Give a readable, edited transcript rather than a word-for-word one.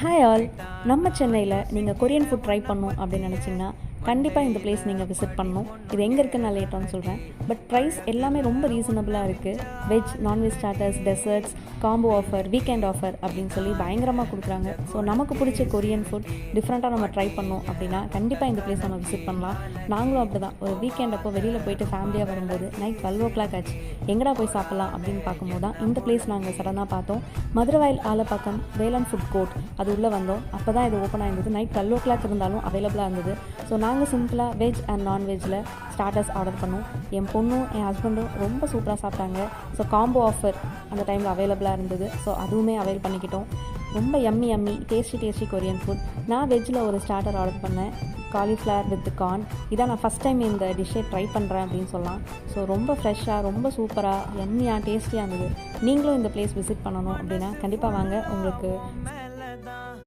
Hi all. நம்ம சென்னையில் நீங்கள் கொரியன் ஃபுட் ட்ரை பண்ணணும் அப்படின்னு நினச்சிங்கன்னா கண்டிப்பாக இந்த பிளேஸ் நீங்கள் விசிட் பண்ணணும். இது எங்கே இருக்குன்னு நான் லேட்டான்னு சொல்கிறேன். பட் ப்ரைஸ் எல்லாமே ரொம்ப ரீசனபிளாக இருக்குது. Veg non veg starters, desserts, combo offer, weekend offer அப்படின்னு சொல்லி பயங்கரமாக கொடுக்குறாங்க. ஸோ நமக்கு பிடிச்ச கொரியன் ஃபுட் டிஃப்ரெண்ட்டாக நம்ம ட்ரை பண்ணோம் அப்படின்னா கண்டிப்பாக இந்த பிளேஸ் நம்ம விசிட் பண்ணலாம். நாங்களும் அப்படி தான் ஒரு வீக்கெண்ட் அப்போ வெளியில் போயிட்டு ஃபேமிலியாக வரும்போது நைட் 12 ஆச்சு, எங்கடா போய் சாப்பிட்லாம் அப்படின்னு பார்க்கும்போது தான் இந்த பிளேஸ் நாங்கள் சடனாக பார்த்தோம். மதுரவாயில் ஆலப்பாக்கம் வேலன் ஃபுட் கோர்ட் அது உள்ளே வந்தோம். அப்போ தான் இது ஓப்பன் ஆகிருந்தது. நைட் 12 இருந்தாலும் அவைலபிளாக இருந்தது. ஸோ நாங்கள் சிம்பிளாக வெஜ் அண்ட் நான்வெஜ்ஜில் ஸ்டார்டர்ஸ் ஆர்டர் பண்ணோம். என் பொண்ணும் என் ஹஸ்பண்டும் ரொம்ப சூப்பராக சாப்பிட்டாங்க. ஸோ காம்போ ஆஃபர் அந்த டைமில் அவைலபிளாக இருந்தது. ஸோ அதுவுமே அவைல் பண்ணிக்கிட்டோம். ரொம்ப யம்மி டேஸ்டி கொரியன் ஃபுட். நான் வெஜ்ஜில் ஒரு ஸ்டார்டர் ஆர்டர் பண்ணேன், காலிஃப்ளவர் வித் கார்ன். இதான் நான் ஃபஸ்ட் டைம் இந்த டிஷ்ஷை ட்ரை பண்ணுறேன் அப்படின்னு சொல்லலாம். ஸோ ரொம்ப ஃப்ரெஷ்ஷாக, ரொம்ப சூப்பராக, யம்மியாக, டேஸ்டியாக இருந்தது. நீங்களும் இந்த பிளேஸ் விசிட் பண்ணணும் அப்படின்னா கண்டிப்பாக வாங்க. உங்களுக்கு